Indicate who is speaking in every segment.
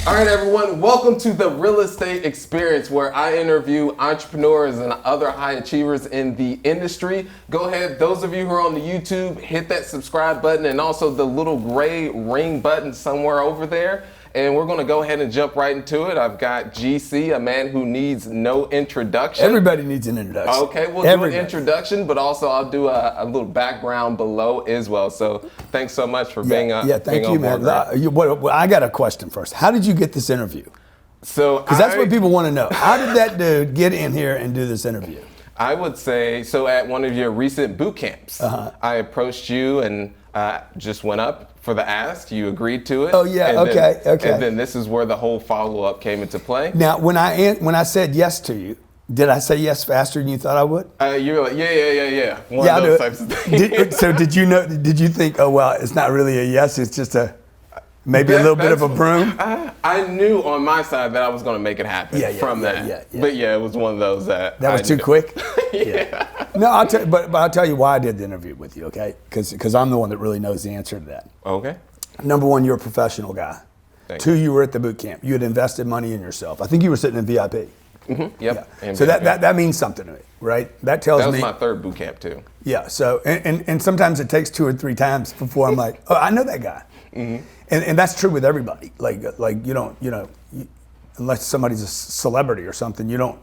Speaker 1: All right, everyone, welcome to the Real Estate Experience, where I interview entrepreneurs and other high achievers in the industry. Go ahead, those of you who are on the YouTube, hit that subscribe button and also the little gray ring button somewhere over there. And we're going to go ahead and jump right into it. I've got GC, a man who needs no introduction.
Speaker 2: Everybody needs an introduction.
Speaker 1: Okay, we'll do an introduction, but also I'll do a little background below as well. So thanks so much for being on.
Speaker 2: Yeah, thank you, man. I got a question first. How did you get this interview? Because that's what people want to know. How did that dude get in here and do this interview?
Speaker 1: I would say, so at one of your recent boot camps, I approached you and just went up for the ask. You agreed to it.
Speaker 2: Oh yeah, okay.
Speaker 1: And then this is where the whole follow-up came into play.
Speaker 2: Now, when I said yes to you, did I say yes faster than you thought I would?
Speaker 1: You were like, yeah. One of those types of things.
Speaker 2: So did you think, oh well, it's not really a yes, it's just maybe a little bit of a broom?
Speaker 1: I knew on my side that I was going to make it happen from that.
Speaker 2: Yeah.
Speaker 1: But yeah, it was one of those that
Speaker 2: was too quick?
Speaker 1: Yeah.
Speaker 2: No, I'll tell you why I did the interview with you, okay? Because I'm the one that really knows the answer to that.
Speaker 1: Okay.
Speaker 2: Number one, you're a professional guy.
Speaker 1: Thank
Speaker 2: Two, you were at the boot camp. You had invested money in yourself. I think you were sitting in VIP.
Speaker 1: Mm-hmm. Yep.
Speaker 2: Yeah. So that means something to me, right? That tells me.
Speaker 1: That was my third boot camp too.
Speaker 2: Yeah. So and sometimes it takes 2 or 3 times before I'm like, oh, I know that guy. Mm-hmm. And that's true with everybody. Like you don't, unless somebody's a celebrity or something, you don't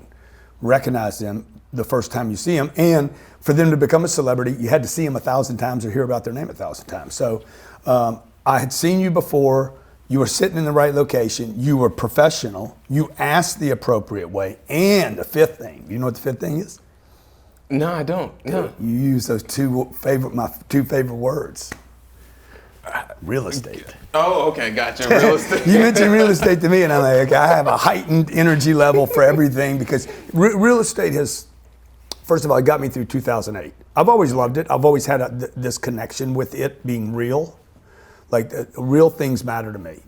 Speaker 2: recognize them the first time you see them. And for them to become a celebrity, you had to see them 1,000 times or hear about their name 1,000 times. So I had seen you before. You were sitting in the right location. You were professional. You asked the appropriate way. And the fifth thing, you know what the fifth thing is?
Speaker 1: No, I don't. No.
Speaker 2: You use those my two favorite words. Real estate.
Speaker 1: Oh, okay, gotcha. Real estate.
Speaker 2: You mentioned real estate to me, and I'm like, I have a heightened energy level for everything because real estate has, first of all, it got me through 2008. I've always loved it. I've always had this connection with it being real. Like real things matter to me.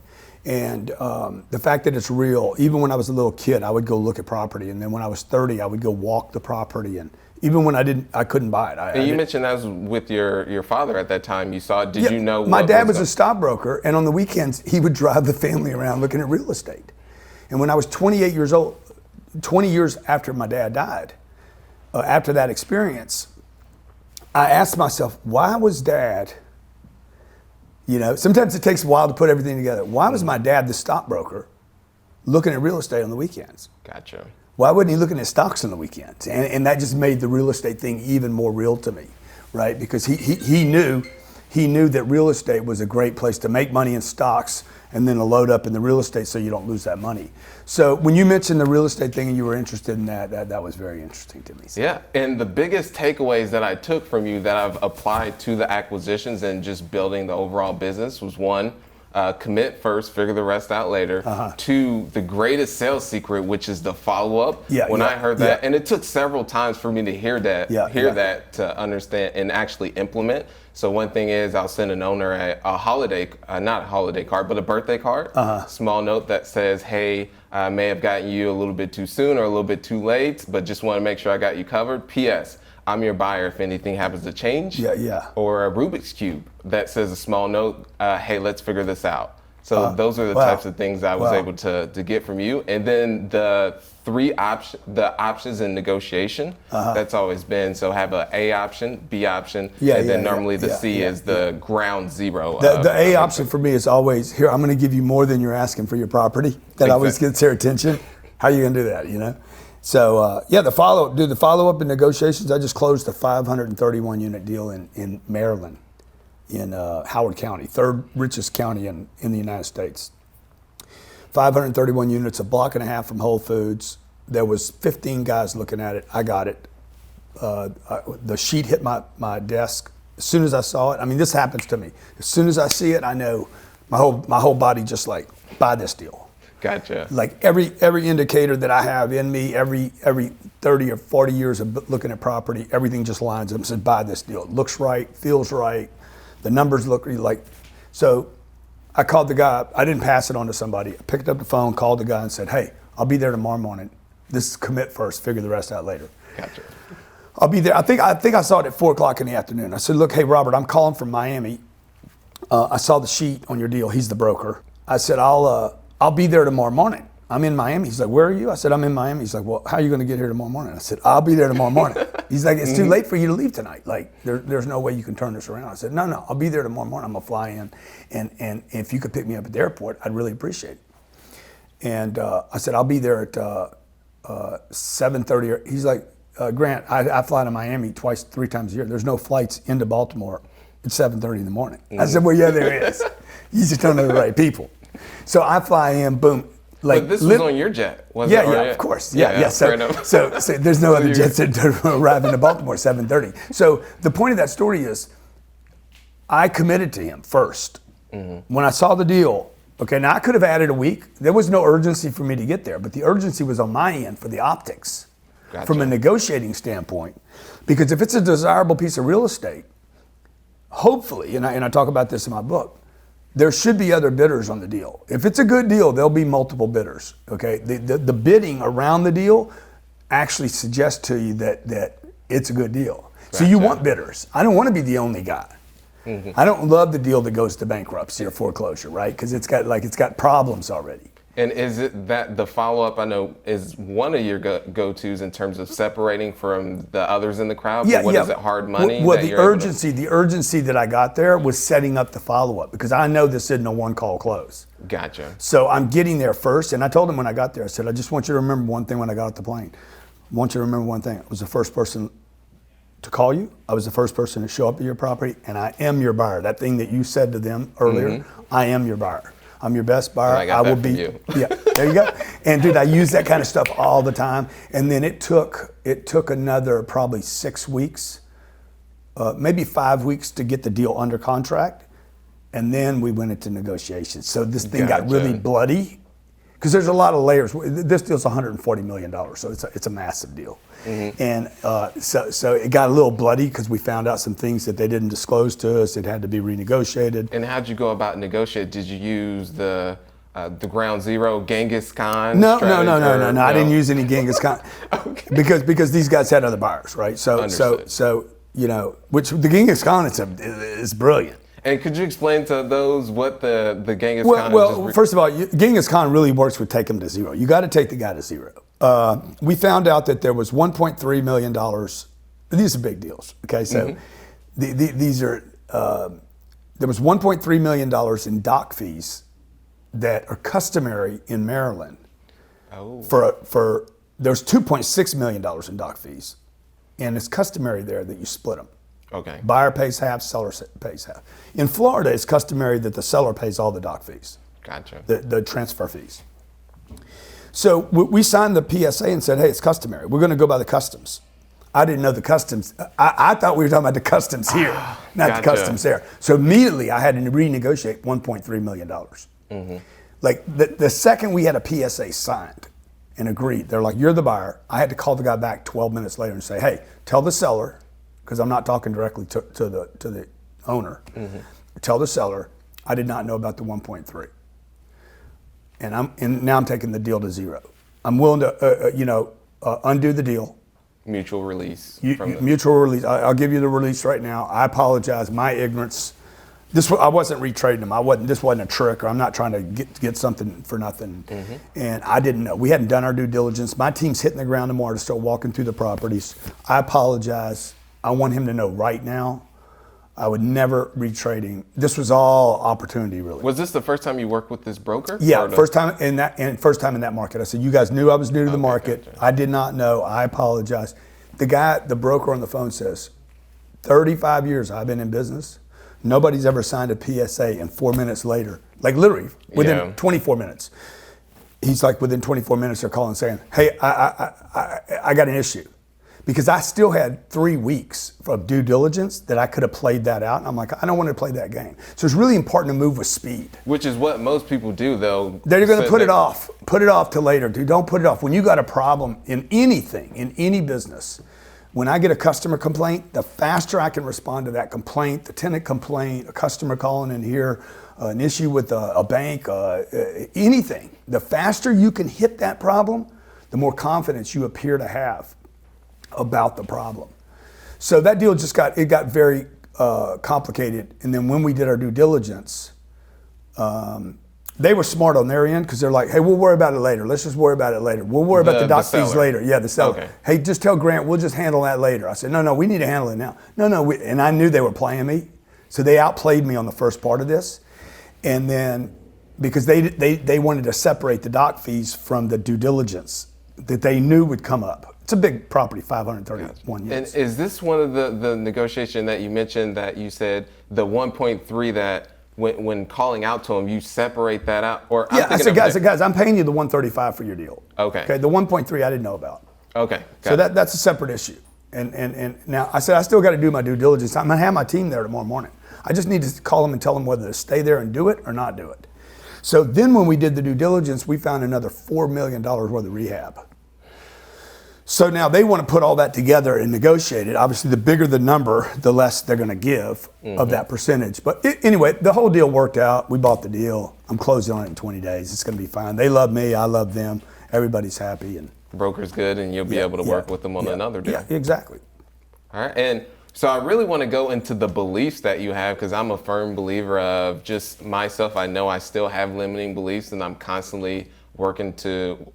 Speaker 2: And the fact that it's real, even when I was a little kid, I would go look at property. And then when I was 30, I would go walk the property. And even when I couldn't buy it.
Speaker 1: And you mentioned that was with your father at that time. You saw it. Did you know?
Speaker 2: My dad was a stockbroker. And on the weekends, he would drive the family around looking at real estate. And when I was 28 years old, 20 years after my dad died, after that experience, I asked myself, why was Dad... sometimes it takes a while to put everything together. Why was my dad the stockbroker looking at real estate on the weekends?
Speaker 1: Gotcha.
Speaker 2: Why wasn't he looking at stocks on the weekends? And that just made the real estate thing even more real to me, right? Because he knew that real estate was a great place to make money in stocks and then to load up in the real estate so you don't lose that money. So when you mentioned the real estate thing and you were interested in that was very interesting to me. So.
Speaker 1: Yeah, and the biggest takeaways that I took from you that I've applied to the acquisitions and just building the overall business was one, commit first, figure the rest out later. Two, the greatest sales secret, which is the follow-up. I heard that, and it took several times for me to hear that to understand and actually implement. So one thing is I'll send an owner a holiday, not a holiday card, but a birthday card, small note that says, hey, I may have gotten you a little bit too soon or a little bit too late, but just want to make sure I got you covered. P.S. I'm your buyer if anything happens to change. Or a Rubik's Cube that says a small note, hey, let's figure this out. So those are the types of things I was able to get from you. And then the options in negotiation, that's always been, so have a A option, B option, and then normally the C is the ground zero.
Speaker 2: The A option for me is always, here, I'm going to give you more than you're asking for your property. That always gets their attention. How are you going to do that, So, the follow-up in negotiations, I just closed a 531 unit deal in Maryland, in Howard County, third richest county in the United States. 531 units, a block and a half from Whole Foods. There was 15 guys looking at it. I got it. The sheet hit my desk. As soon as I saw it, I mean, this happens to me. As soon as I see it, I know my whole body just like, buy this deal.
Speaker 1: Gotcha.
Speaker 2: Like every indicator that I have in me, every 30 or 40 years of looking at property, everything just lines up and says, buy this deal. It looks right, feels right. The numbers look like, so I called the guy. I didn't pass it on to somebody. I picked up the phone, called the guy and said, hey, I'll be there tomorrow morning. This is commit first, figure the rest out later.
Speaker 1: Gotcha.
Speaker 2: I'll be there. I think I saw it at 4:00 in the afternoon. I said, look, hey, Robert, I'm calling from Miami. I saw the sheet on your deal. He's the broker. I said, I'll I'll be there tomorrow morning. I'm in Miami. He's like, where are you? I said, I'm in Miami. He's like, well, how are you going to get here tomorrow morning? I said, I'll be there tomorrow morning. He's like, it's too late for you to leave tonight. Like, there's no way you can turn this around. I said, no, I'll be there tomorrow morning. I'm going to fly in. And if you could pick me up at the airport, I'd really appreciate it. And I said, I'll be there at 7:30. He's like, Grant, I fly to Miami 3 times a year. There's no flights into Baltimore at 7:30 in the morning. I said, well, yeah, there is. You just don't know the right people. So I fly in, boom.
Speaker 1: Like, but this was on your jet, was it?
Speaker 2: Yeah, of course. Yeah. So there's no other jets that arrive into Baltimore at 7:30. So the point of that story is, I committed to him first. When I saw the deal, okay, now I could have added a week. There was no urgency for me to get there, but the urgency was on my end for the optics, from a negotiating standpoint. Because if it's a desirable piece of real estate, hopefully, and I talk about this in my book, there should be other bidders on the deal. If it's a good deal, there'll be multiple bidders, okay? The bidding around the deal actually suggests to you that it's a good deal. So you want bidders. I don't want to be the only guy. I don't love the deal that goes to bankruptcy or foreclosure, right? Because it's got problems already.
Speaker 1: And is it that the follow-up, I know, is one of your go-tos in terms of separating from the others in the crowd?
Speaker 2: Yeah,
Speaker 1: Is it, hard money?
Speaker 2: Well, the urgency that I got there was setting up the follow-up, because I know this isn't a one-call close.
Speaker 1: Gotcha.
Speaker 2: So I'm getting there first, and I told him when I got there, I said, I just want you to remember one thing when I got off the plane. I want you to remember one thing. I was the first person to call you. I was the first person to show up at your property, and I am your buyer. That thing that you said to them earlier, I am your buyer. I'm your best buyer.
Speaker 1: I will be. You.
Speaker 2: Yeah, there you go. And dude, I use that kind of stuff all the time. And then it took another probably 6 weeks, maybe 5 weeks to get the deal under contract. And then we went into negotiations. So this thing got really bloody, because there's a lot of layers. This deal's $140 million, so it's a massive deal. And so it got a little bloody because we found out some things that they didn't disclose to us. It had to be renegotiated.
Speaker 1: And how'd you go about negotiating? Did you use the ground zero Genghis Khan?
Speaker 2: No. I didn't use any Genghis Khan.
Speaker 1: Okay.
Speaker 2: Because these guys had other buyers, right? So which the Genghis Khan is brilliant.
Speaker 1: And could you explain to those what the Genghis Khan is?
Speaker 2: Well, first of all, Genghis Khan really works with take him to zero. You got to take the guy to zero. We found out that there was $1.3 million. These are big deals, okay? So these are, there was $1.3 million in dock fees that are customary in Maryland. There's $2.6 million in dock fees, and it's customary there that you split them.
Speaker 1: Okay.
Speaker 2: Buyer pays half, seller pays half. In Florida, it's customary that the seller pays all the dock fees.
Speaker 1: Gotcha.
Speaker 2: The transfer fees. So we signed the PSA and said, hey, it's customary. We're going to go by the customs. I didn't know the customs. I thought we were talking about the customs here, not the customs there. So immediately I had to renegotiate $1.3 million. Like the second we had a PSA signed and agreed, they're like, you're the buyer. I had to call the guy back 12 minutes later and say, hey, tell the seller, because I'm not talking directly to the owner. Tell the seller, I did not know about the 1.3, and now I'm taking the deal to zero. I'm willing to undo the deal.
Speaker 1: Mutual release.
Speaker 2: Mutual release. I'll give you the release right now. I apologize. My ignorance. I wasn't retrading them. This wasn't a trick, or I'm not trying to get something for nothing. And I didn't know. We hadn't done our due diligence. My team's hitting the ground tomorrow to start walking through the properties. I apologize. I want him to know right now, I would never retrade him. This was all opportunity, really.
Speaker 1: Was this the first time you worked with this broker?
Speaker 2: Yeah, first time in that market. I said, you guys knew I was new to the market. Gotcha. I did not know. I apologize. The broker on the phone says, 35 years I've been in business. Nobody's ever signed a PSA, and 4 minutes later, like literally within 24 minutes, he's like, within 24 minutes they're calling saying, hey, I got an issue. Because I still had 3 weeks of due diligence that I could have played that out. And I'm like, I don't want to play that game. So it's really important to move with speed.
Speaker 1: Which is what most people do, though.
Speaker 2: They're going to put it off. Put it off till later, dude. Don't put it off. When you got a problem in anything, in any business, when I get a customer complaint, the faster I can respond to that complaint, the tenant complaint, a customer calling in here, an issue with a bank, anything, the faster you can hit that problem, the more confidence you appear to have about the problem. So that deal got very complicated. And then when we did our due diligence, they were smart on their end because they're like, hey, we'll worry about it later. Let's just worry about it later. We'll worry about the doc fees later. Yeah, the seller.
Speaker 1: Okay.
Speaker 2: Hey, just tell Grant, we'll just handle that later. I said, no, we need to handle it now. No, and I knew they were playing me. So they outplayed me on the first part of this. And then, because they wanted to separate the doc fees from the due diligence that they knew would come up. It's a big property, 531 units.
Speaker 1: And is this one of the negotiation that you mentioned that you said the 1.3 that when calling out to them, you separate that out? Or
Speaker 2: yeah, I said, guys, I'm paying you the 135 for your deal.
Speaker 1: Okay.
Speaker 2: The 1.3 I didn't know about.
Speaker 1: Okay.
Speaker 2: So that's a separate issue. And now I said, I still got to do my due diligence. I'm going to have my team there tomorrow morning. I just need to call them and tell them whether to stay there and do it or not do it. So then when we did the due diligence, we found another $4 million worth of rehab. So now they want to put all that together and negotiate it. Obviously, the bigger the number, the less they're going to give of that percentage. But anyway, the whole deal worked out. We bought the deal. I'm closing on it in 20 days. It's going to be fine. They love me. I love them. Everybody's happy. And
Speaker 1: broker's good, and you'll be able to work with them on another deal.
Speaker 2: Yeah, exactly.
Speaker 1: All right. And so I really want to go into the beliefs that you have, because I'm a firm believer of just myself. I know I still have limiting beliefs, and I'm constantly working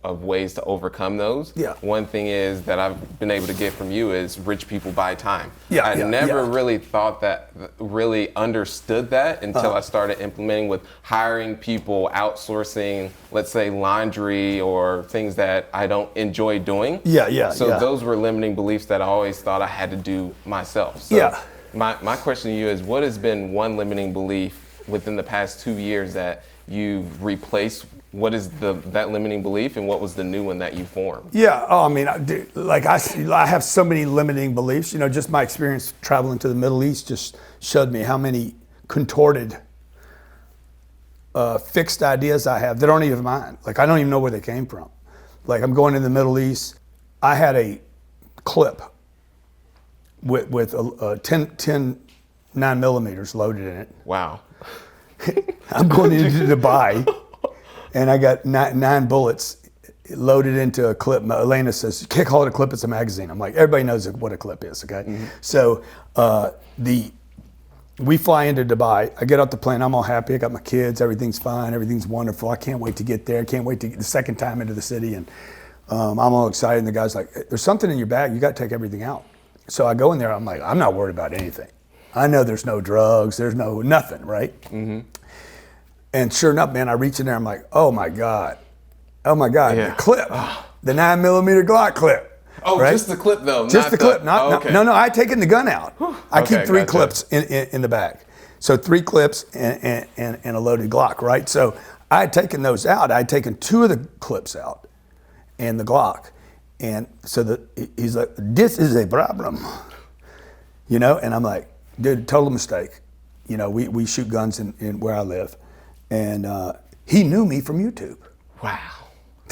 Speaker 1: of ways to overcome those.
Speaker 2: Yeah.
Speaker 1: One thing is that I've been able to get from you is rich people buy time.
Speaker 2: Yeah.
Speaker 1: I never really thought that, really understood that until I started implementing with hiring people, outsourcing, let's say laundry or things that I don't enjoy doing. So those were limiting beliefs that I always thought I had to do myself. So my question to you is, what has been one limiting belief within the past 2 years that you've replaced? What is that limiting belief, and what was the new one that you formed?
Speaker 2: Yeah, I mean, I have so many limiting beliefs. You know, just my experience traveling to the Middle East just showed me how many contorted, fixed ideas I have that aren't even mine. Like, I don't even know where they came from. Like, I'm going to the Middle East. I had a clip with a 10 9mm loaded in it.
Speaker 1: Wow.
Speaker 2: I'm going into Dubai. And I got nine bullets loaded into a clip. Elena says, you can't call it a clip, it's a magazine. I'm like, everybody knows what a clip is, okay? Mm-hmm. So we fly into Dubai. I get off the plane, I'm all happy. I got my kids, everything's fine, everything's wonderful. I can't wait to get there. I can't wait to get the second time into the city. And I'm all excited. And the guy's like, there's something in your bag, you got to take everything out. So I go in there, I'm like, I'm not worried about anything. I know there's no drugs, there's nothing, right? Mm-hmm. And sure enough, man, I reach in there, I'm like, oh my God, the clip, the 9mm Glock clip.
Speaker 1: Oh, right? Just the clip though?
Speaker 2: Just the clip, no, I had taken the gun out. I keep 3 clips in the bag. So 3 clips and a loaded Glock, right? So I had taken those out. I had taken 2 of the clips out and the Glock. And so he's like, this is a problem, you know? And I'm like, dude, total mistake. You know, we shoot guns in where I live. And he knew me from YouTube.
Speaker 1: Wow.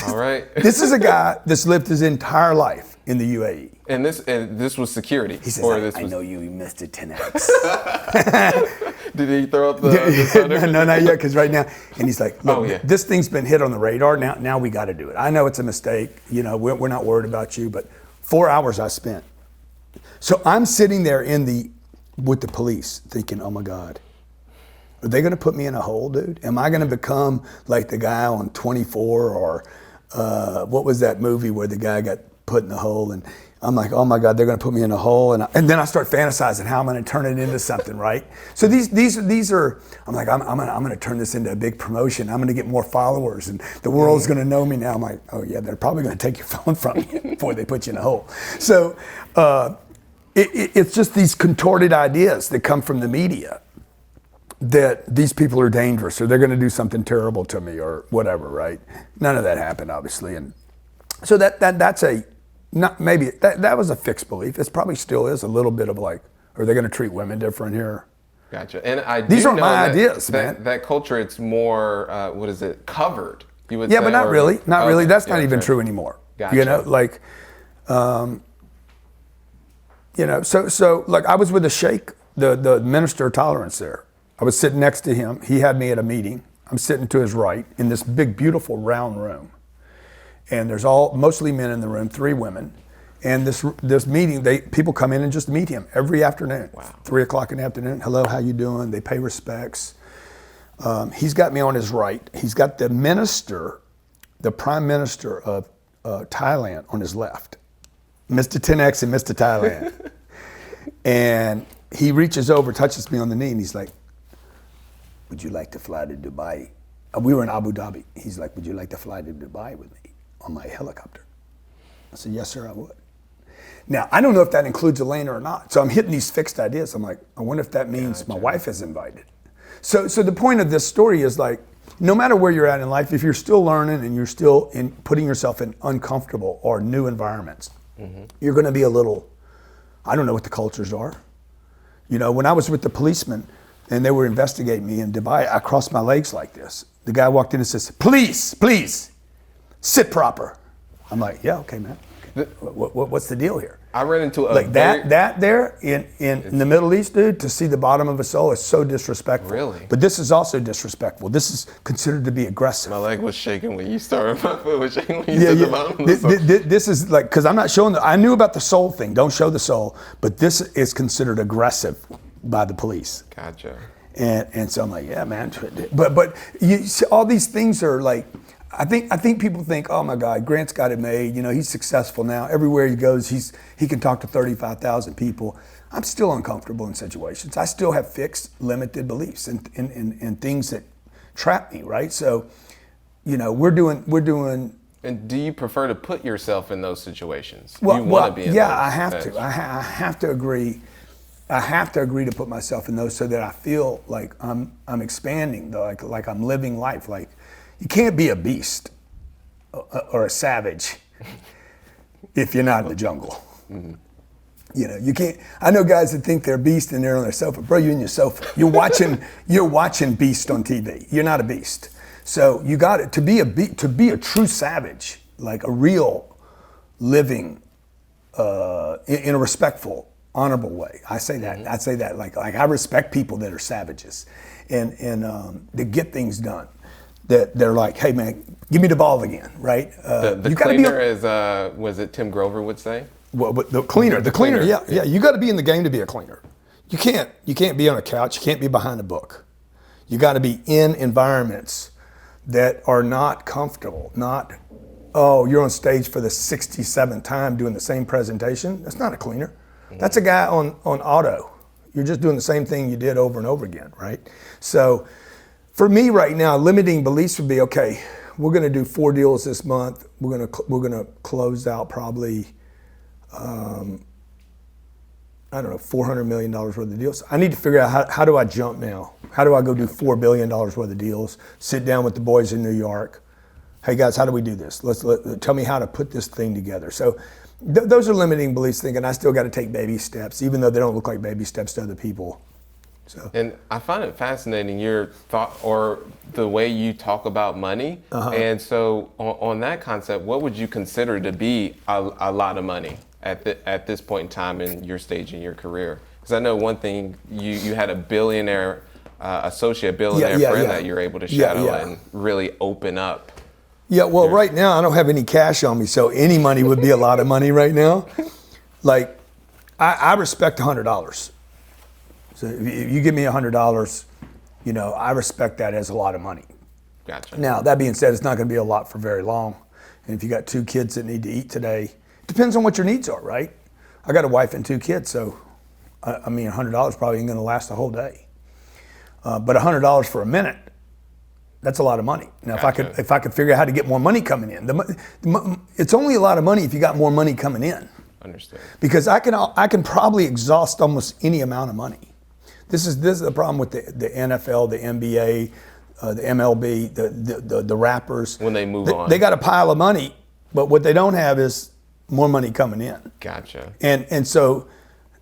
Speaker 1: All right.
Speaker 2: This is a guy that's lived his entire life in the UAE.
Speaker 1: And this was security?
Speaker 2: He says, I know you, Mr. 10X.
Speaker 1: Did he throw up the
Speaker 2: No, not yet, because right now, and he's like, look, this thing's been hit on the radar, now we got to do it. I know it's a mistake, you know, we're not worried about you, but 4 hours I spent. So I'm sitting there with the police thinking, oh my God, are they going to put me in a hole, dude? Am I going to become like the guy on 24 or what was that movie where the guy got put in the hole? And I'm like, oh my God, they're going to put me in a hole. And then I start fantasizing how I'm going to turn it into something, right? So these are, I'm like, I'm going to turn this into a big promotion. I'm going to get more followers and the world's going to know me now. I'm like, oh yeah, they're probably going to take your phone from you before they put you in a hole. So it's just these contorted ideas that come from the media, that these people are dangerous or they're going to do something terrible to me or whatever, right? None of that happened, obviously. And so that was a fixed belief. It probably still is a little bit of like, are they going to treat women different here?
Speaker 1: Gotcha. And
Speaker 2: these aren't my ideas, man.
Speaker 1: That culture, it's more, covered, you would say?
Speaker 2: Yeah, but not really. Not really. That's not even true anymore.
Speaker 1: Gotcha.
Speaker 2: You know, like, you know, so like I was with a sheikh, the minister of tolerance there. I was sitting next to him. He had me at a meeting. I'm sitting to his right in this big, beautiful round room. And there's mostly men in the room, 3 women. And this meeting, people come in and just meet him every afternoon.
Speaker 1: Wow.
Speaker 2: 3 o'clock in the afternoon. Hello, how you doing? They pay respects. He's got me on his right. He's got the prime minister of Thailand on his left, Mr. 10X and Mr. Thailand. And he reaches over, touches me on the knee, and he's like, would you like to fly to Dubai? We were in Abu Dhabi. He's like, would you like to fly to Dubai with me on my helicopter? I said, yes, sir, I would. Now, I don't know if that includes Elena or not. So I'm hitting these fixed ideas. I'm like, I wonder if that means my wife is invited. So the point of this story is like, no matter where you're at in life, if you're still learning and you're still putting yourself in uncomfortable or new environments, you're going to be a little, I don't know what the cultures are. You know, when I was with the policeman and they were investigating me in Dubai, I crossed my legs like this. The guy walked in and says, please, sit proper. I'm like, yeah, okay, man. What's the deal here?
Speaker 1: I ran into a
Speaker 2: like that there in the Middle East, dude. To see the bottom of a soul is so disrespectful.
Speaker 1: Really?
Speaker 2: But this is also disrespectful. This is considered to be aggressive.
Speaker 1: My leg was shaking when you started. My foot was shaking when you said the bottom of the soul.
Speaker 2: This is like, because I'm not showing. I knew about the soul thing. Don't show the soul. But this is considered aggressive by the police.
Speaker 1: Gotcha.
Speaker 2: And so I'm like, yeah, man. But you see, all these things are like. I think people think, oh my God, Grant's got it made. You know, he's successful now. Everywhere he goes, he can talk to 35,000 people. I'm still uncomfortable in situations. I still have fixed, limited beliefs and things that trap me, right? So, you know, we're doing.
Speaker 1: And do you prefer to put yourself in those situations?
Speaker 2: Well,
Speaker 1: do you want to be in
Speaker 2: yeah,
Speaker 1: those
Speaker 2: I have to. I have to agree. I have to agree to put myself in those so that I feel like I'm expanding, though, like I'm living life, like. You can't be a beast or a savage if you're not in the jungle. Mm-hmm. You know, you can't. I know guys that think they're beast and they're on their sofa. Bro, you're in your sofa. You're watching Beast on TV. You're not a beast. So you got it. To be a true savage, like a real living in a respectful, honorable way. I say that. Mm-hmm. I say that like I respect people that are savages and that get things done. That they're like, hey man, give me the ball again, right?
Speaker 1: The cleaner is, was it Tim Grover would say?
Speaker 2: Well, but the cleaner, yeah. You got to be in the game to be a cleaner. You can't be on a couch. You can't be behind a book. You got to be in environments that are not comfortable. Not, oh, you're on stage for the 67th time doing the same presentation. That's not a cleaner. Mm-hmm. That's a guy on auto. You're just doing the same thing you did over and over again, right? So. For me right now, limiting beliefs would be, okay, we're going to do 4 deals this month. We're going to close out probably, I don't know, $400 million worth of deals. I need to figure out how do I jump now? How do I go do $4 billion worth of deals? Sit down with the boys in New York. Hey guys, how do we do this? Tell me how to put this thing together. So those are limiting beliefs, thinking I still got to take baby steps, even though they don't look like baby steps to other people. So. And
Speaker 1: I find it fascinating your thought or the way you talk about money. Uh-huh. And so on that concept, what would you consider to be a lot of money at this point in time in your stage in your career? Because I know one thing, you had a billionaire associate, friend that you're able to shadow and really open up.
Speaker 2: Yeah, well, right now I don't have any cash on me, so any money would be a lot of money right now. Like, I respect $100. So if you give me $100, you know, I respect that as a lot of money.
Speaker 1: Gotcha.
Speaker 2: Now, that being said, it's not going to be a lot for very long. And if you got 2 kids that need to eat today, it depends on what your needs are, right? I got a wife and 2 kids, so I mean, $100 probably ain't going to last the whole day. But $100 for a minute, that's a lot of money. Now,
Speaker 1: Gotcha.
Speaker 2: if I could figure out how to get more money coming in, it's only a lot of money if you got more money coming in.
Speaker 1: Understood.
Speaker 2: Because I can probably exhaust almost any amount of money. This is the problem with the NFL, the NBA, the MLB, the rappers.
Speaker 1: When they move on.
Speaker 2: They got a pile of money, but what they don't have is more money coming in.
Speaker 1: Gotcha.
Speaker 2: And so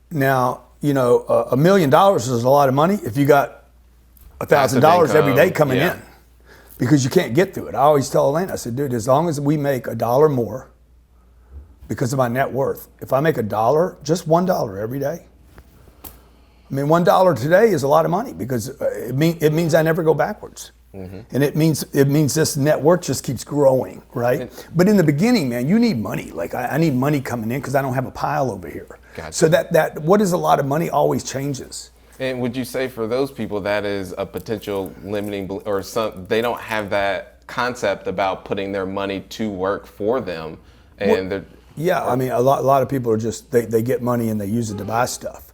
Speaker 2: now, you know, $1 million is a lot of money if you got $1,000 every day coming in. Because you can't get through it. I always tell Elena, I said, dude, as long as we make $1 more because of my net worth, if I make $1, just $1 every day, I mean, $1 today is a lot of money because it means I never go backwards. Mm-hmm. And it means this net worth just keeps growing, right? But in the beginning, man, you need money. Like I need money coming in because I don't have a pile over here.
Speaker 1: Gotcha.
Speaker 2: So that what is a lot of money always changes.
Speaker 1: And would you say for those people that is a potential limiting or they don't have that concept about putting their money to work for them, and
Speaker 2: yeah, I mean a lot of people are just they get money and they use it to buy stuff,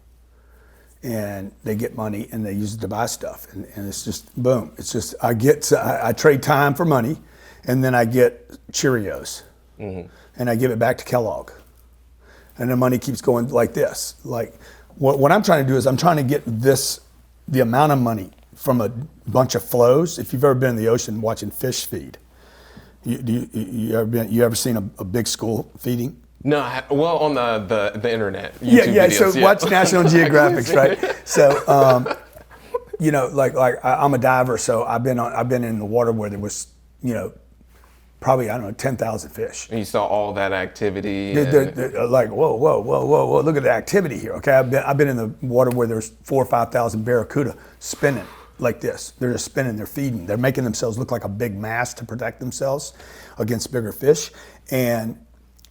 Speaker 2: and they get money and they use it to buy stuff, and it's just boom. It's just I trade time for money, and then I get Cheerios, and I give it back to Kellogg, and the money keeps going like this. Like what I'm trying to do is I'm trying to get the amount of money from a bunch of flows. If you've ever been in the ocean watching fish feed, you ever seen a big school feeding?
Speaker 1: No, well, on the internet.
Speaker 2: YouTube
Speaker 1: videos,
Speaker 2: so watch National Geographics, right? So, you know, like I'm a diver, so I've been in the water where there was, you know, probably, I don't know, 10,000 fish.
Speaker 1: And you saw all that activity.
Speaker 2: They're like, whoa, look at the activity here. Okay, I've been in the water where there's 4,000 or 5,000 barracuda spinning like this. They're just spinning, they're feeding. They're making themselves look like a big mass to protect themselves against bigger fish. And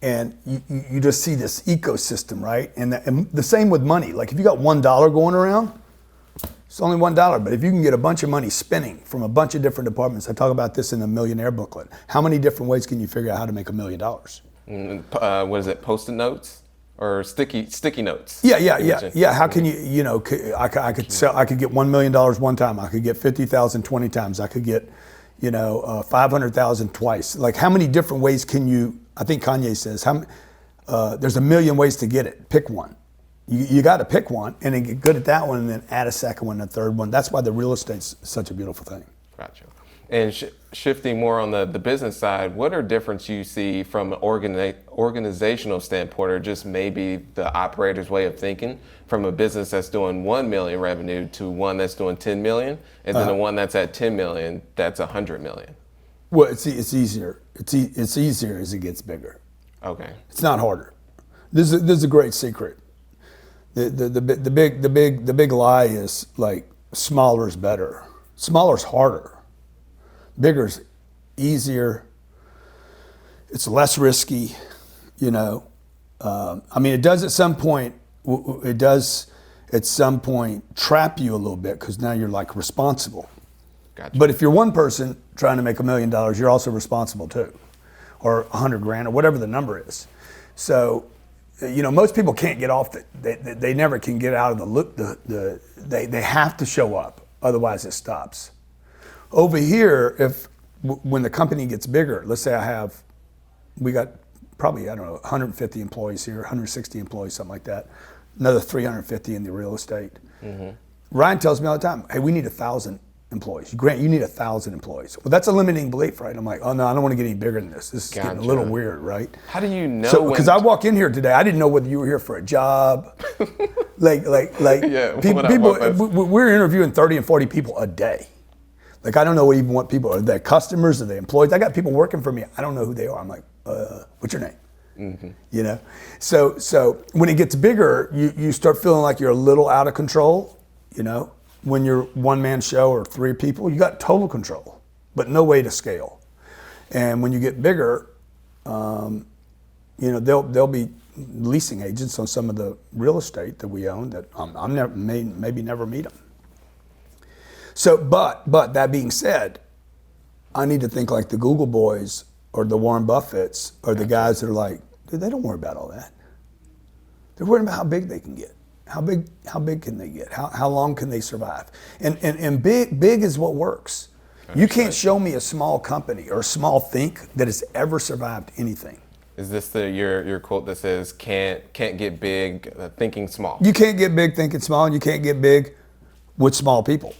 Speaker 2: you just see this ecosystem, right? And the same with money. Like if you got $1 going around, it's only $1. But if you can get a bunch of money spinning from a bunch of different departments, I talk about this in the Millionaire booklet. How many different ways can you figure out how to make $1 million?
Speaker 1: What is it? Post-it notes or sticky notes?
Speaker 2: Yeah. How can you know? I could get $1 million one time. I could get 50,000 20 times. I could get, 500,000 twice. Like how many different ways can you? I think Kanye says there's 1 million ways to get it. Pick one. You got to pick one and then get good at that one and then add a second one and a third one. That's why the real estate's such a beautiful thing.
Speaker 1: Gotcha. And shifting more on the business side, what are difference you see from an organizational standpoint, or just maybe the operator's way of thinking, from a business that's doing 1 million revenue to one that's doing 10 million, and then the one that's at 10 million that's 100 million?
Speaker 2: Well, it's easier. It's easier as it gets bigger.
Speaker 1: Okay.
Speaker 2: It's not harder. This is a great secret. The big lie is like smaller is better. Smaller is harder. Bigger is easier. It's less risky. I mean, it does at some point. It does at some point trap you a little bit because now you're like responsible.
Speaker 1: Gotcha.
Speaker 2: But if you're one person trying to make $1 million, you're also responsible too, or 100 grand, or whatever the number is. So, most people can't get off they never can get out of the loop. They have to show up, otherwise it stops. Over here, when the company gets bigger, let's say we got probably, 150 employees here, 160 employees, something like that, another 350 in the real estate. Mm-hmm. Ryan tells me all the time, hey, we need 1,000 employees. Grant, you need 1,000 employees. Well, that's a limiting belief, right? I'm like, oh no, I don't want to get any bigger than this. This is getting a little weird, right?
Speaker 1: How do you know?
Speaker 2: So, because I walk in here today, I didn't know whether you were here for a job.
Speaker 1: Yeah,
Speaker 2: people, we're interviewing 30 and 40 people a day. Like, I don't know what people are. They customers? Are they employees? I got people working for me. I don't know who they are. I'm like, what's your name? Mm-hmm. So when it gets bigger, you start feeling like you're a little out of control. When you're one-man show or 3 people, you got total control, but no way to scale. And when you get bigger, they'll be leasing agents on some of the real estate that we own that I'm maybe never meet them. So, but that being said, I need to think like the Google boys or the Warren Buffetts or the guys that are like, dude, they don't worry about all that. They're worried about how big they can get. How big can they get? How long can they survive? And big is what works. You can't show me a small company or a small think that has ever survived anything.
Speaker 1: Is this your quote that says can't get big thinking small? You
Speaker 2: can't get big thinking small, and you can't get big with small people.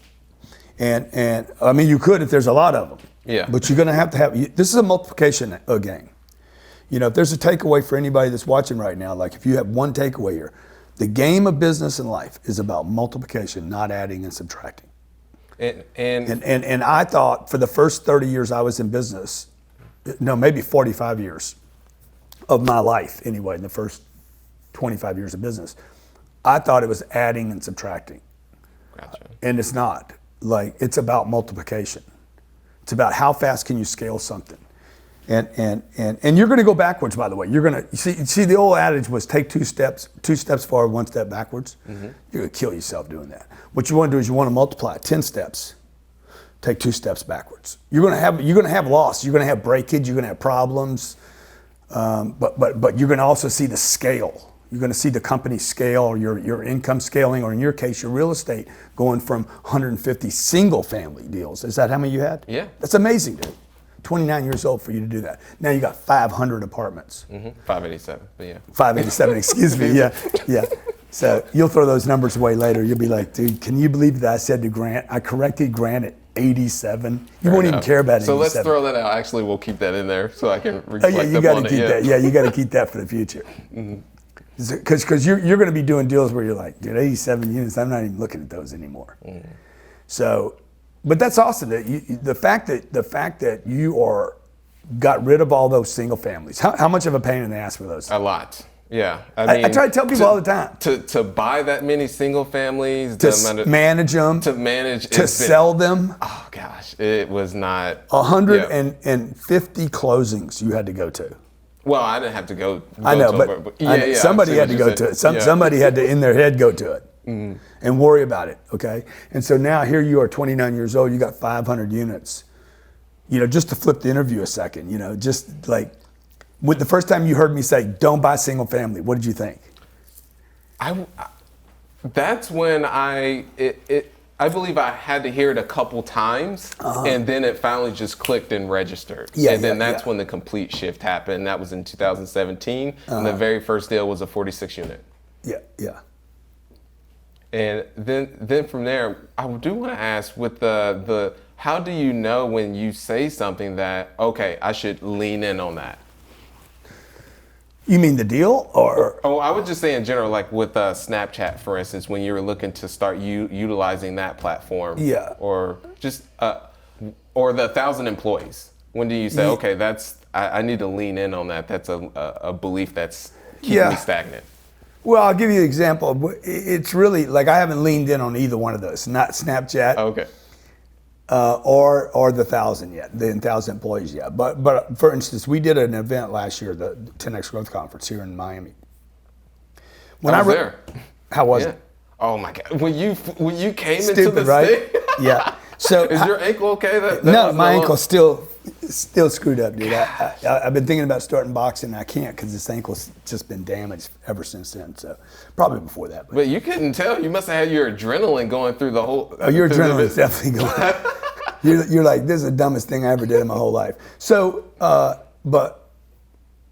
Speaker 2: And I mean, you could if there's a lot of them.
Speaker 1: Yeah.
Speaker 2: But you're going to have this is a multiplication game. If there's a takeaway for anybody that's watching right now, like if you have one takeaway here, the game of business and life is about multiplication, not adding and subtracting. And I thought for the first 30 years I was in business, maybe 45 years of my life anyway, in the first 25 years of business, I thought it was adding and subtracting.
Speaker 1: Gotcha.
Speaker 2: And it's not. Like, it's about multiplication. It's about how fast can you scale something. And you're going to go backwards, by the way. You're going to see the old adage was take two steps forward, one step backwards. You're going to kill yourself doing that. What you want to do is you want to multiply 10 steps. Take 2 steps backwards. You're going to have loss. You're going to have breakage. You're going to have problems. But you're going to also see the scale. You're going to see the company scale, or your income scaling, or in your case, your real estate going from 150 single family deals. Is that how many you had?
Speaker 1: Yeah.
Speaker 2: That's amazing, dude. 29 years old for you to do that. Now you got 500 apartments.
Speaker 1: 587, but yeah.
Speaker 2: 587, excuse me. Yeah. So you'll throw those numbers away later. You'll be like, dude, can you believe that I said to Grant, I corrected Grant at 87? You won't even care about 87.
Speaker 1: So let's throw that out. Actually, we'll keep that in there so I can reflect
Speaker 2: you
Speaker 1: upon it.
Speaker 2: That. Yeah, you got to keep that for the future. Because you're going to be doing deals where you're like, dude, 87 units, I'm not even looking at those anymore. So, but that's awesome. The fact that you got rid of all those single families. How much of a pain in the ass were those?
Speaker 1: A lot. Yeah. I mean,
Speaker 2: I try to tell people all the time.
Speaker 1: To buy that many single families.
Speaker 2: To manage them.
Speaker 1: To manage.
Speaker 2: To sell them.
Speaker 1: Oh, gosh. It was not.
Speaker 2: 150 closings you had to go to.
Speaker 1: Well, I didn't have to go.
Speaker 2: I know, but somebody had to go to it. Somebody had to, in their head, go to it and worry about it, okay? And so now here you are, 29 years old, you got 500 units. Just to flip the interview a second, just like, the first time you heard me say, don't buy single family, what did you think?
Speaker 1: That's when I believe I had to hear it a couple times, and then it finally just clicked and registered. And then that's when the complete shift happened. That was in 2017, and the very first deal was a 46 unit.
Speaker 2: Yeah.
Speaker 1: And then from there, I do want to ask, with the how do you know when you say something that, okay, I should lean in on that?
Speaker 2: You mean the deal, or?
Speaker 1: Oh, I would just say in general, like with Snapchat, for instance, when you were looking to start utilizing that platform.
Speaker 2: Yeah.
Speaker 1: Or just, or the 1,000 employees. When do you say, okay, I need to lean in on that. That's a belief that's keeping me stagnant.
Speaker 2: Well, I'll give you an example. It's really, like, I haven't leaned in on either one of those, not Snapchat.
Speaker 1: Okay.
Speaker 2: Or the 1,000 yet, the 1,000 employees yet. But for instance, we did an event last year, the 10X Growth Conference here in Miami.
Speaker 1: When I was there.
Speaker 2: How was it?
Speaker 1: Oh my God! When you came
Speaker 2: Stupid,
Speaker 1: into the
Speaker 2: right?
Speaker 1: state.
Speaker 2: Yeah. So
Speaker 1: is your ankle okay?
Speaker 2: No, my ankle's still screwed up, dude. I've been thinking about starting boxing, and I can't because this ankle's just been damaged ever since then. So probably before that.
Speaker 1: But you couldn't tell. You must have had your adrenaline going through the whole.
Speaker 2: Oh, your adrenaline's definitely going. You're like, this is the dumbest thing I ever did in my whole life. So, but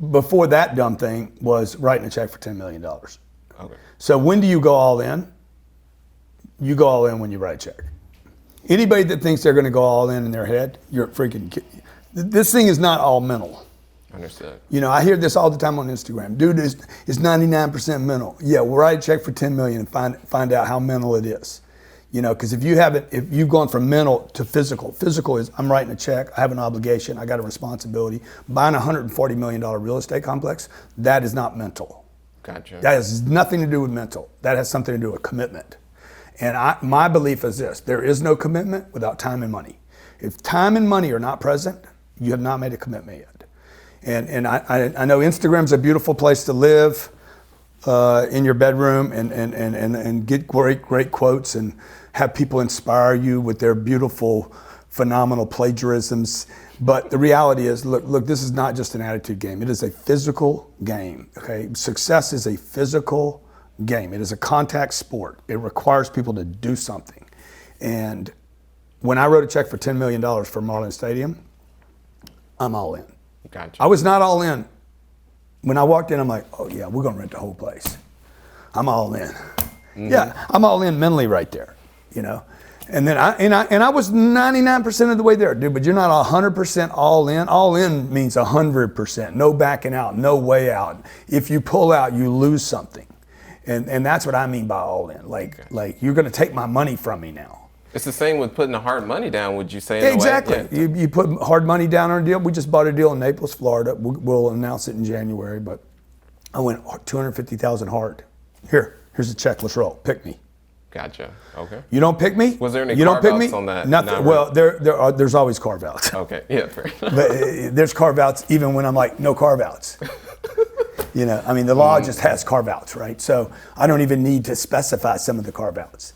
Speaker 2: before that dumb thing was writing a check for $10 million.
Speaker 1: Okay.
Speaker 2: So when do you go all in? You go all in when you write a check. Anybody that thinks they're going to go all in their head, you're freaking kidding. This thing is not all mental.
Speaker 1: Understood.
Speaker 2: I hear this all the time on Instagram. Dude, it's 99% mental. Yeah, we'll write a check for $10 million and find out how mental it is. Because if you've gone from mental to physical is I'm writing a check, I have an obligation, I got a responsibility. Buying a $140 million real estate complex, that is not mental.
Speaker 1: Gotcha.
Speaker 2: That has nothing to do with mental. That has something to do with commitment. And my belief is this: there is no commitment without time and money. If time and money are not present, you have not made a commitment yet. And I know Instagram's a beautiful place to live in your bedroom and get great quotes and have people inspire you with their beautiful, phenomenal plagiarisms. But the reality is, look, this is not just an attitude game. It is a physical game, okay? Success is a physical game. It is a contact sport. It requires people to do something. And when I wrote a check for $10 million for Marlins Stadium, I'm all in.
Speaker 1: Gotcha.
Speaker 2: I was not all in. When I walked in, I'm like, oh yeah, we're gonna rent the whole place. I'm all in. Mm-hmm. Yeah, I'm all in mentally right there, And then I was 99% of the way there, dude. But you're not 100% all in. All in means 100%. No backing out, no way out. If you pull out, you lose something. And that's what I mean by all in. Like you're going to take my money from me now.
Speaker 1: It's the same with putting the hard money down, would you say?
Speaker 2: Exactly. Yeah. You put hard money down on a deal. We just bought a deal in Naples, Florida. We'll announce it in January. But I went $250,000 hard. Here's a check. Let's roll. Pick me.
Speaker 1: Gotcha. Okay.
Speaker 2: You don't pick me.
Speaker 1: Was there any
Speaker 2: you don't pick me?
Speaker 1: carve-outs on that?
Speaker 2: Nothing. Well, there's always carve-outs.
Speaker 1: Okay. Yeah. Fair enough.
Speaker 2: But there's carve-outs even when I'm like, no carve-outs. You know, I mean, the law just has carve-outs, right? So I don't even need to specify some of the carve-outs.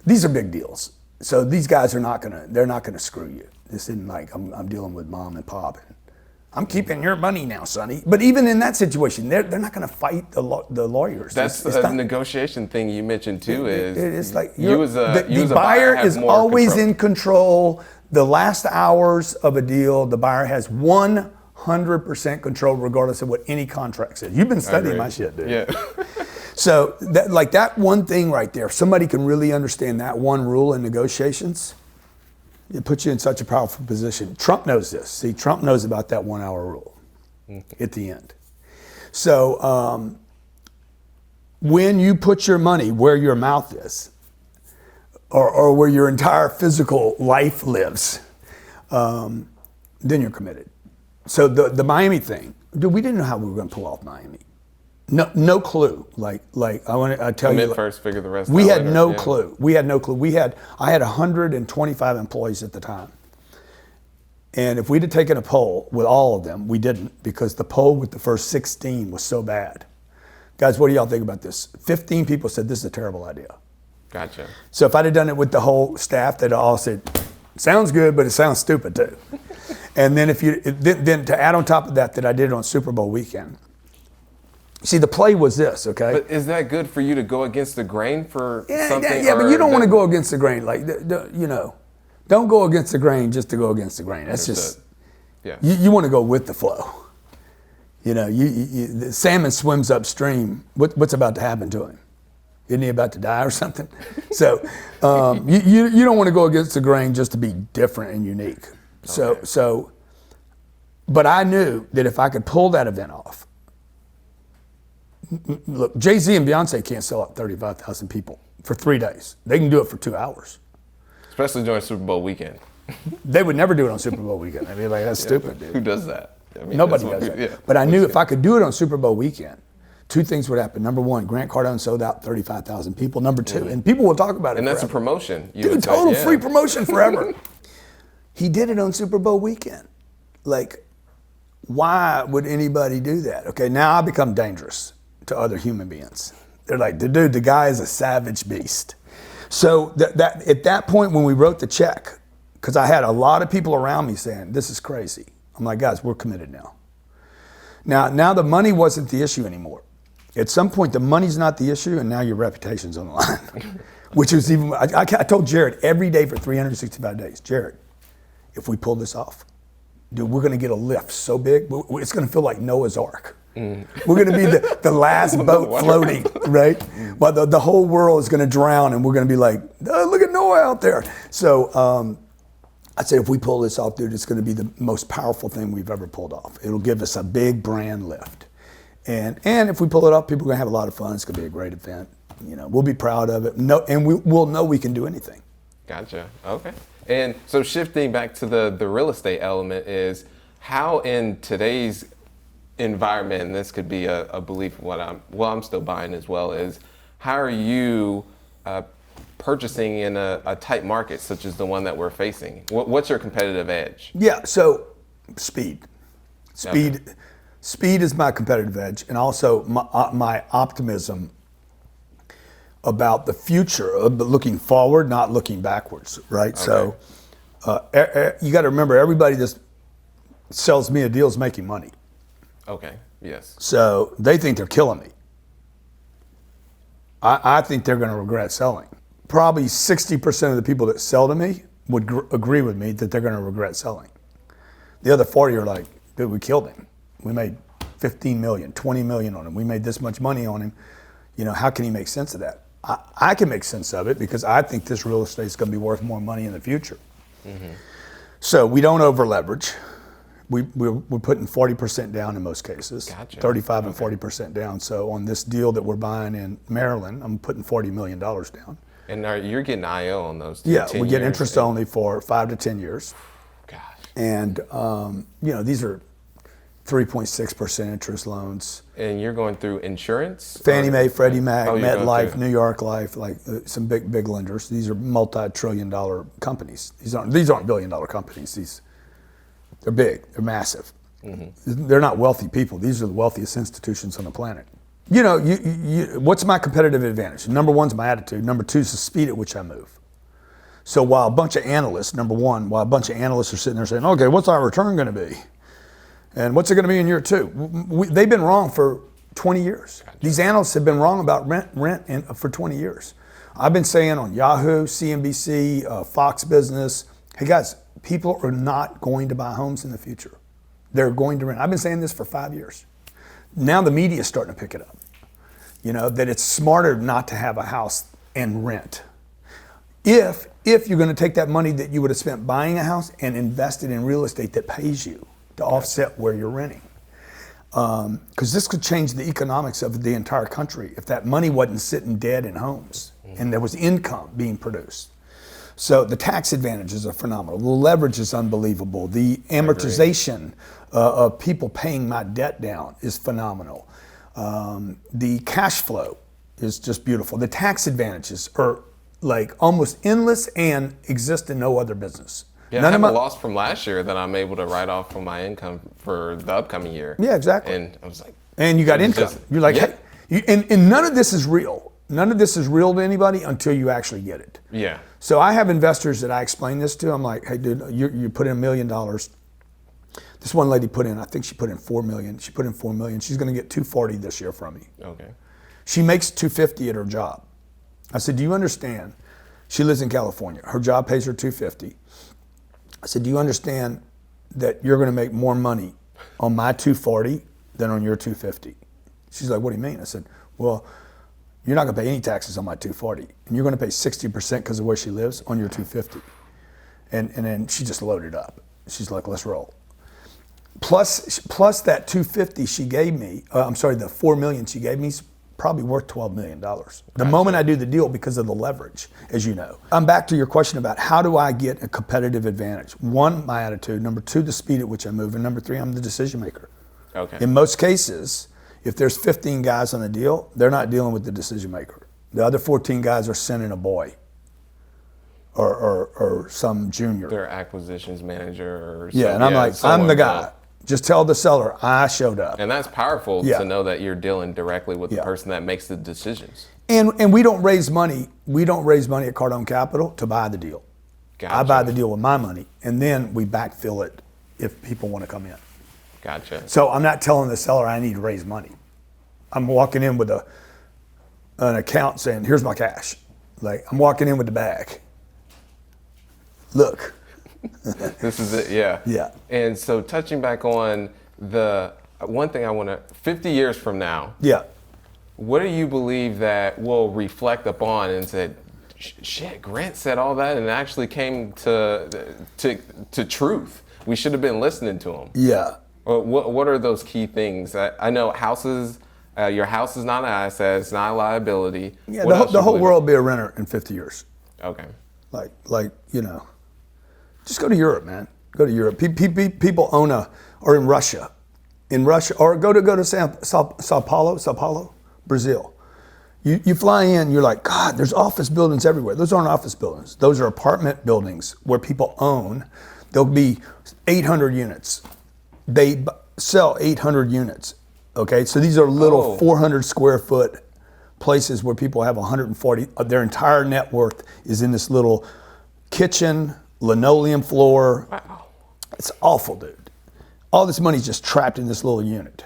Speaker 2: These are big deals. So these guys are they're not gonna screw you. This isn't like I'm dealing with mom and pop. I'm keeping your money now, Sonny. But even in that situation, they're not going to fight the lawyers.
Speaker 1: That's the negotiation thing you mentioned too.
Speaker 2: It's like
Speaker 1: the
Speaker 2: buyer is always in control. The last hours of a deal, the buyer has 100% control, regardless of what any contract says. You've been studying my shit, dude.
Speaker 1: Yeah.
Speaker 2: So that one thing right there, if somebody can really understand that one rule in negotiations, it puts you in such a powerful position. Trump knows this. See, Trump knows about that 1 hour rule at the end. So when you put your money where your mouth is, or where your entire physical life lives, then you're committed. So the Miami thing, dude, we didn't know how we were going to pull off Miami. No clue. Like I tell you.
Speaker 1: Commit first, figure the rest out.
Speaker 2: We had no clue. We had no clue. I had 125 employees at the time. And if we'd have taken a poll with all of them, we didn't, because the poll with the first 16 was so bad. Guys, what do y'all think about this? 15 people said this is a terrible idea.
Speaker 1: Gotcha.
Speaker 2: So if I'd have done it with the whole staff, they'd all said, sounds good, but it sounds stupid too. And then then to add on top of that I did it on Super Bowl weekend. See, the play was this, okay?
Speaker 1: But is that good for you to go against the grain for something?
Speaker 2: Yeah, but you don't want to go against the grain. Like, don't go against the grain just to go against the grain. That's just, you want to go with the flow. You know, the salmon swims upstream. What's about to happen to him? Isn't he about to die or something? So you don't want to go against the grain just to be different and unique. Okay. But I knew that if I could pull that event off, look, Jay-Z and Beyonce can't sell out 35,000 people for 3 days. They can do it for 2 hours.
Speaker 1: Especially during Super Bowl weekend.
Speaker 2: They would never do it on Super Bowl weekend. I mean, like, that's stupid, dude.
Speaker 1: Who does that? I mean,
Speaker 2: nobody does that. Yeah. But I knew if I could do it on Super Bowl weekend, 2 things would happen. Number 1, Grant Cardone sold out 35,000 people. Number 2, and people will talk about it
Speaker 1: And that's
Speaker 2: forever.
Speaker 1: a promotion.
Speaker 2: Dude, total free promotion forever. He did it on Super Bowl weekend. Like, why would anybody do that? Okay, now I become dangerous to other human beings. They're like, dude, the guy is a savage beast. So that at that point when we wrote the check, because I had a lot of people around me saying, this is crazy. I'm like, guys, we're committed now. Now the money wasn't the issue anymore. At some point, the money's not the issue, and now your reputation's on the line. Which was even, I told Jared every day for 365 days, Jared, if we pull this off, dude, we're gonna get a lift so big, it's gonna feel like Noah's Ark. We're going to be the last boat floating, right? But the whole world is going to drown, and we're going to be like, oh, look at Noah out there. So I'd say if we pull this off, dude, it's going to be the most powerful thing we've ever pulled off. It'll give us a big brand lift. And if we pull it off, people are going to have a lot of fun. It's going to be a great event. You know, we'll be proud of it. And we'll know we can do anything.
Speaker 1: Gotcha. Okay. And so shifting back to the real estate element is how in today's environment, and this could be a belief of what I'm still buying as well, is how are you purchasing in a tight market such as the one that we're facing? What's your competitive edge?
Speaker 2: Yeah, so speed is my competitive edge, and also my optimism about the future, looking forward, not looking backwards, right? Okay. So you got to remember, everybody that sells me a deal is making money.
Speaker 1: Okay, yes.
Speaker 2: So they think they're killing me. I think they're going to regret selling. Probably 60% of the people that sell to me would agree with me that they're going to regret selling. The other 40 are like, dude, we killed him. We made 15 million, 20 million on him. We made this much money on him. You know, how can he make sense of that? I can make sense of it because I think this real estate is going to be worth more money in the future. Mm-hmm. So we don't over leverage. We're putting 40% down in most cases, gotcha. 35 and 40% down. So on this deal that we're buying in Maryland, I'm putting $40 million down.
Speaker 1: And you're getting IO on those?
Speaker 2: Yeah, we get interest only for 5 to 10 years.
Speaker 1: Gosh.
Speaker 2: And you know, these are 3.6% interest loans.
Speaker 1: And you're going through insurance?
Speaker 2: Fannie Mae, Freddie Mac, MetLife,
Speaker 1: through...
Speaker 2: New York Life, like some big lenders. These are multi-trillion-dollar companies. These aren't billion-dollar companies. They're big. They're massive. Mm-hmm. They're not wealthy people. These are the wealthiest institutions on the planet. You know, what's my competitive advantage? Number one's my attitude. Number two is the speed at which I move. So while a bunch of analysts, are sitting there saying, okay, what's our return going to be? And what's it going to be in year two? They've been wrong for 20 years. Gotcha. These analysts have been wrong about rent for 20 years. I've been saying on Yahoo, CNBC, Fox Business, hey guys, people are not going to buy homes in the future. They're going to rent. I've been saying this for 5 years. Now the media is starting to pick it up. You know, that it's smarter not to have a house and rent. If you're going to take that money that you would have spent buying a house and invest it in real estate that pays you to offset where you're renting. Because this could change the economics of the entire country if that money wasn't sitting dead in homes and there was income being produced. So the tax advantages are phenomenal. The leverage is unbelievable. The amortization of people paying my debt down is phenomenal. The cash flow is just beautiful. The tax advantages are like almost endless and exist in no other business.
Speaker 1: Yeah, I have a loss from last year that I'm able to write off from my income for the upcoming year.
Speaker 2: Yeah, exactly.
Speaker 1: And I was like,
Speaker 2: and you got income. You're like, yeah. Hey, and none of this is real. None of this is real to anybody until you actually get it.
Speaker 1: Yeah.
Speaker 2: So I have investors that I explain this to. I'm like, hey, dude, you put in $1 million. This one lady I think she put in $4 million. She put in $4 million. She's going to get $240 this year from me.
Speaker 1: Okay.
Speaker 2: She makes $250 at her job. I said, do you understand? She lives in California. Her job pays her $250. I said, do you understand that you're going to make more money on my $240 than on your $250? She's like, what do you mean? I said, well, you're not going to pay any taxes on my $240, and you're going to pay 60% because of where she lives on your $250. And then she just loaded up. She's like, let's roll. Plus that $250 she gave me, the $4 million she gave me is probably worth $12 million. The moment I do the deal because of the leverage, as you know. I'm back to your question about how do I get a competitive advantage? One, my attitude. Number two, the speed at which I move. And number three, I'm the decision maker.
Speaker 1: Okay.
Speaker 2: In most cases, if there's 15 guys on the deal, they're not dealing with the decision maker. The other 14 guys are sending a boy or some junior.
Speaker 1: Their acquisitions manager or
Speaker 2: something. Yeah, and I'm like, I'm the guy. Just tell the seller I showed up.
Speaker 1: And that's powerful to know that you're dealing directly with the person that makes the decisions.
Speaker 2: And we don't raise money. We don't raise money at Cardone Capital to buy the deal. Gotcha. I buy the deal with my money, and then we backfill it if people want to come in.
Speaker 1: Gotcha.
Speaker 2: So I'm not telling the seller I need to raise money. I'm walking in with an account saying, here's my cash. Like, I'm walking in with the bag. Look.
Speaker 1: This is it, yeah.
Speaker 2: Yeah.
Speaker 1: And so touching back on the one thing I want to, 50 years from now, what do you believe that we'll reflect upon and said, shit, Grant said all that and it actually came to truth. We should have been listening to him.
Speaker 2: Yeah.
Speaker 1: What are those key things? I know houses, your house is not an asset, it's not a liability.
Speaker 2: Yeah, the whole world will be a renter in 50 years.
Speaker 1: Okay.
Speaker 2: Like you know. Just go to Europe, man. Go to Europe. People or in Russia, or go to Sao Paulo, Brazil. You fly in, you're like, God, there's office buildings everywhere. Those aren't office buildings. Those are apartment buildings where people own. There'll be 800 units. They sell 800 units. Okay, so these are little 400 square foot places where people have 140. Their entire net worth is in this little kitchen. Linoleum floor.
Speaker 1: Wow.
Speaker 2: It's awful, dude. All this money's just trapped in this little unit.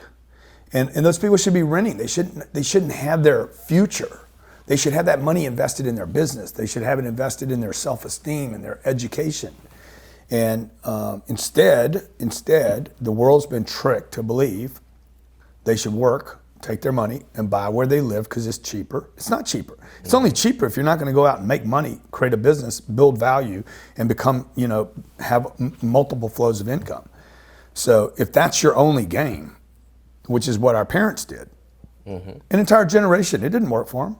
Speaker 2: And those people should be renting. They shouldn't have their future. They should have that money invested in their business. They should have it invested in their self-esteem and their education. And instead, the world's been tricked to believe they should work, take their money, and buy where they live because it's cheaper. It's not cheaper. It's only cheaper if you're not going to go out and make money, create a business, build value, and become, have multiple flows of income. So if that's your only game, which is what our parents did, an entire generation, it didn't work for them.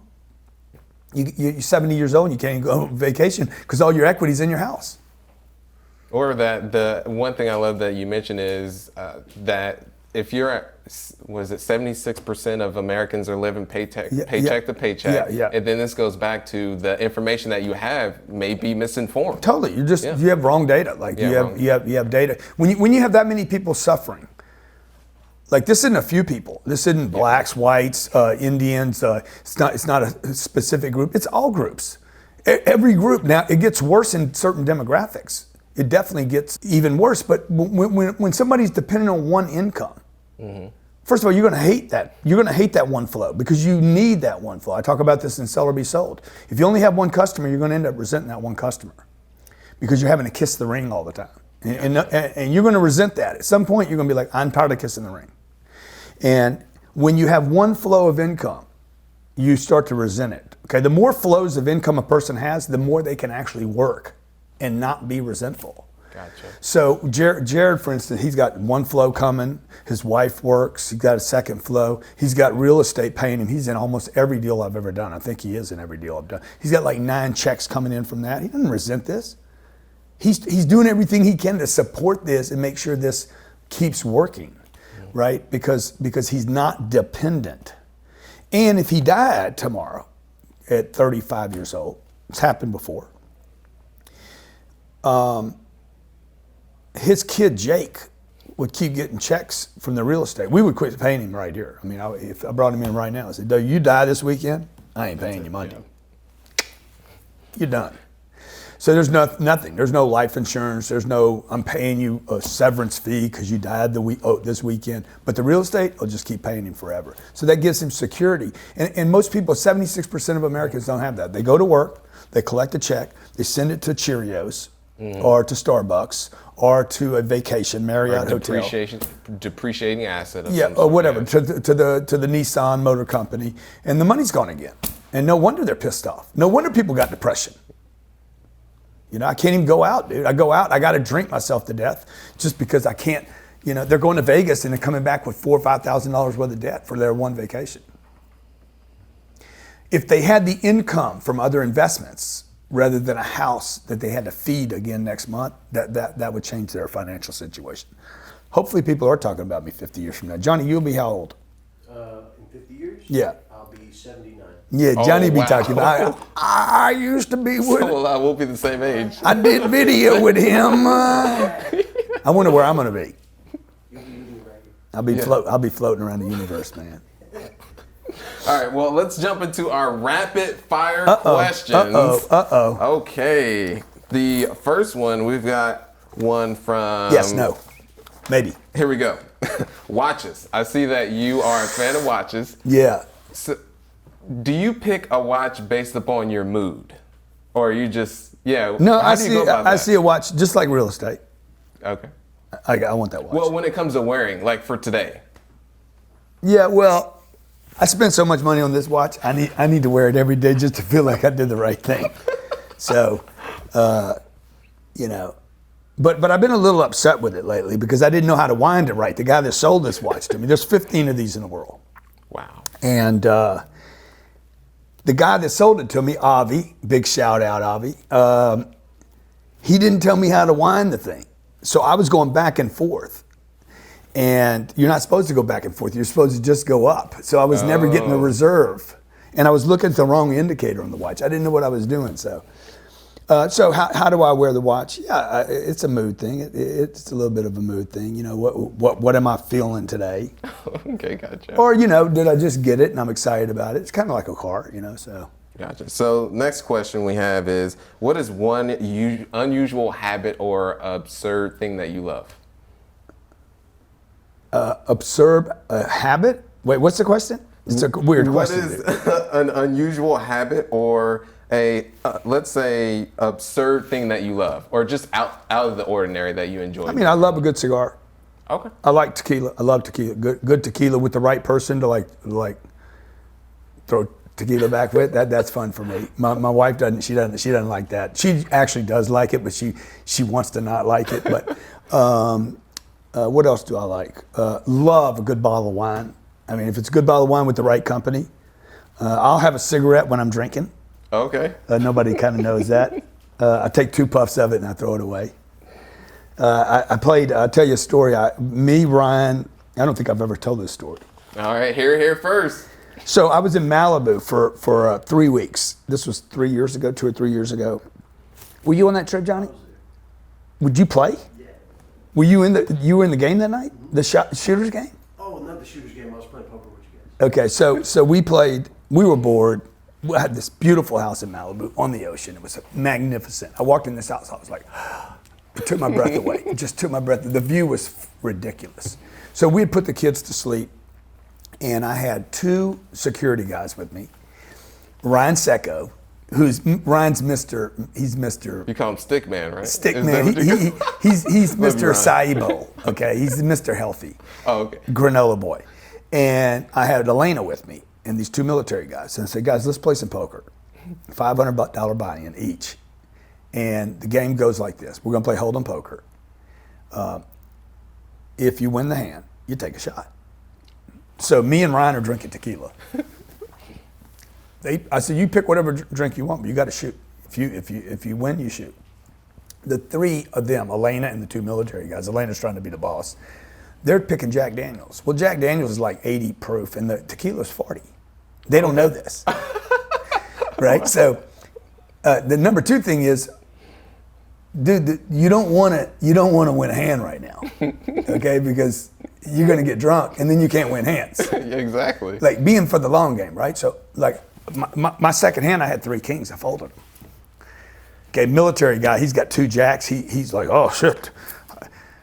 Speaker 2: You're 70 years old and you can't even go on vacation because all your equity's in your house.
Speaker 1: Or that the one thing I love that you mentioned is that if you're at, was it 76% of Americans are living paycheck to paycheck? And then this goes back to the information that you have may be misinformed.
Speaker 2: Totally, you have wrong data. Like you have data when you have that many people suffering. Like this isn't a few people. This isn't blacks, whites, Indians. It's not a specific group. It's all groups. Every group now. It gets worse in certain demographics. It definitely gets even worse. But when somebody's dependent on one income, first of all, you're going to hate that. You're going to hate that one flow because you need that one flow. I talk about this in Sell or Be Sold. If you only have one customer, you're going to end up resenting that one customer because you're having to kiss the ring all the time. And you're going to resent that. At some point, you're going to be like, I'm tired of kissing the ring. And when you have one flow of income, you start to resent it. Okay, the more flows of income a person has, the more they can actually work and not be resentful.
Speaker 1: Gotcha.
Speaker 2: So Jared, for instance, he's got one flow coming. His wife works. He's got a second flow. He's got real estate paying him. He's in almost every deal I've ever done. I think he is in every deal I've done. He's got like 9 checks coming in from that. He doesn't resent this. He's doing everything he can to support this and make sure this keeps working, right? Because he's not dependent. And if he died tomorrow at 35 years old, it's happened before, his kid Jake would keep getting checks from the real estate. We would quit paying him right here. I mean, if I brought him in right now, I said, "Dude, you die this weekend, I ain't paying you money. You're done." So there's nothing. There's no life insurance. There's no, I'm paying you a severance fee because you died this weekend. But the real estate, I'll just keep paying him forever. So that gives him security. And most people, 76% of Americans don't have that. They go to work, they collect a check, they send it to Cheerios or to Starbucks or to a vacation, Marriott hotel.
Speaker 1: Depreciating asset.
Speaker 2: Or whatever, to the Nissan Motor Company. And the money's gone again. And no wonder they're pissed off. No wonder people got depression. You know, I can't even go out, dude. I go out, I got to drink myself to death just because I can't, you know, they're going to Vegas and they're coming back with $4,000 or $5,000 worth of debt for their one vacation. If they had the income from other investments rather than a house that they had to feed again next month, that would change their financial situation. Hopefully people are talking about me 50 years from now. Johnny, you'll be how old?
Speaker 3: In 50 years?
Speaker 2: Yeah.
Speaker 3: I'll be 79.
Speaker 2: Yeah, Johnny be talking about, I used to be with
Speaker 1: Well, I will be the same age.
Speaker 2: I did video with him. I wonder where I'm going to be. I'll be floating around the universe, man.
Speaker 1: All right, well, let's jump into our rapid fire questions. Okay. The first one, we've got one from...
Speaker 2: Yes, no, maybe.
Speaker 1: Here we go. Watches. I see that you are a fan of watches.
Speaker 2: Yeah.
Speaker 1: So, do you pick a watch based upon your mood? Or are you just,
Speaker 2: No, I see a watch just like real estate.
Speaker 1: Okay.
Speaker 2: I want that watch.
Speaker 1: Well, when it comes to wearing, like for today.
Speaker 2: Yeah, well, I spent so much money on this watch. I need to wear it every day just to feel like I did the right thing. So, you know, but I've been a little upset with it lately because I didn't know how to wind it right. The guy that sold this watch to me, there's 15 of these in the world.
Speaker 1: Wow.
Speaker 2: And the guy that sold it to me, Avi, big shout out, Avi, he didn't tell me how to wind the thing. So I was going back and forth. And you're not supposed to go back and forth. You're supposed to just go up. So I was never getting a reserve. And I was looking at the wrong indicator on the watch. I didn't know what I was doing. So how do I wear the watch? Yeah, it's a mood thing. It's a little bit of a mood thing. You know, what am I feeling today?
Speaker 1: Okay, gotcha.
Speaker 2: Or, you know, did I just get it and I'm excited about it? It's kind of like a car, you know, so.
Speaker 1: Gotcha. So next question we have is, what is one unusual habit or absurd thing that you love?
Speaker 2: Absurd habit? Wait, what's the question? It's a weird question.
Speaker 1: What is an unusual habit or a, let's say, absurd thing that you love, or just out of the ordinary that you enjoy?
Speaker 2: I mean, I love a good cigar.
Speaker 1: Okay.
Speaker 2: I like tequila. I love tequila. Good tequila with the right person to like throw tequila back with. That's fun for me. My wife doesn't. She doesn't like that. She actually does like it, but she wants to not like it. But what else do I like? Love a good bottle of wine. I mean, if it's a good bottle of wine with the right company, I'll have a cigarette when I'm drinking.
Speaker 1: Okay.
Speaker 2: Nobody kind of knows that. I take 2 puffs of it and I throw it away. I'll tell you a story. Me, Ryan, I don't think I've ever told this story.
Speaker 1: All right, here first.
Speaker 2: So I was in Malibu for 3 weeks. This was 2 or 3 years ago. Were you on that trip, Johnny? Would you play?
Speaker 3: Yeah.
Speaker 2: Were you in the game that night? The shooters game?
Speaker 3: Oh, not the shooters game. I was playing poker with you guys.
Speaker 2: Okay, so we played. We were bored. We had this beautiful house in Malibu on the ocean. It was magnificent. I walked in this house. I was like, it took my breath away. It just took my breath. The view was ridiculous. So we had put the kids to sleep, and I had 2 security guys with me. Ryan Secco, Ryan's he's Mr.
Speaker 1: You call him Stick Man, right?
Speaker 2: Stick
Speaker 1: Is
Speaker 2: Man.
Speaker 1: that what you call-
Speaker 2: He's
Speaker 1: Love you,
Speaker 2: Mr.
Speaker 1: Ryan.
Speaker 2: Acai Bowl. Okay, he's Mr. Healthy.
Speaker 1: Oh, okay.
Speaker 2: Granola boy. And I had Elena with me and these 2 military guys. And I said, guys, let's play some poker. $500 buy-in each. And the game goes like this. We're going to play Hold'em poker. If you win the hand, you take a shot. So me and Ryan are drinking tequila. I said, you pick whatever drink you want, but you got to shoot. If you win, you shoot. The 3 of them, Elena and the 2 military guys, Elena's trying to be the boss, they're picking Jack Daniels. Well, Jack Daniels is like 80 proof, and the tequila's 40. They don't know this, right? So the number 2 thing is, dude, you don't want to win a hand right now, okay? Because you're going to get drunk, and then you can't win hands.
Speaker 1: Yeah, exactly.
Speaker 2: Like being for the long game, right? So like my second hand, I had 3 kings. I folded them. Okay, military guy, he's got 2 jacks. He's like, oh shit,